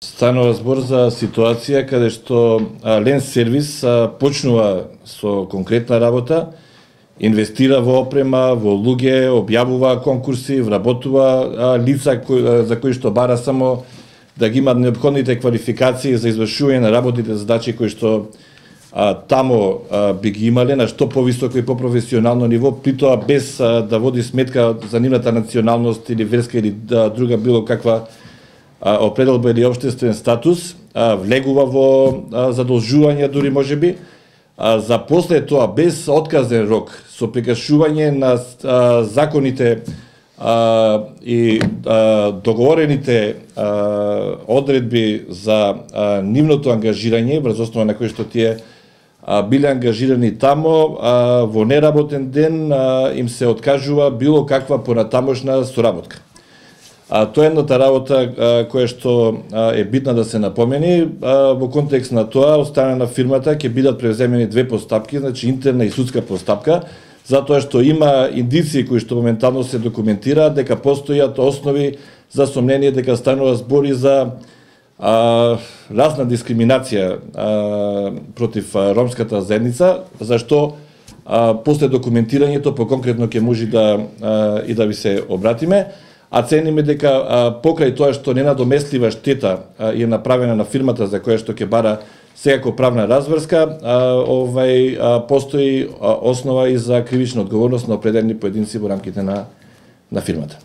Станува збор за ситуација каде што Ленс сервис почнува со конкретна работа, инвестира во опрема, во луѓе, објавува конкурси, вработува лица за кои што бара само да ги имат неопходните квалификации за извршување на работите задачи кои што тамо би ги имале на што повисоко и попрофесионално ниво, при тоа без да води сметка за нивната националност или верска или друга било каква определба или општествен статус, влегува во задолжување дури можеби, за после тоа без отказен рок, со прекашување на законите и договорените одредби за нивното ангажирање, врз основа на кои што тие биле ангажирани тамо, во неработен ден им се откажува било каква понатамошна соработка. Тоа е едната работа која што е битна да се напомени. Во контекст на тоа, од страна на фирмата ќе бидат превземени две постапки, значи интерна и судска постапка, затоа што има индиции кои што моментално се документираат дека постојат основи за сомнение дека станува збори за разна дискриминација против ромската заедница, зашто после документирањето по конкретно ќе може да ви се обратиме, а цениме дека покрај тоа што ненадоместлива штета е направена на фирмата за која што ќе бара секако правна разврска, постои основа и за кривична одговорност на определени поединци во рамките на фирмата.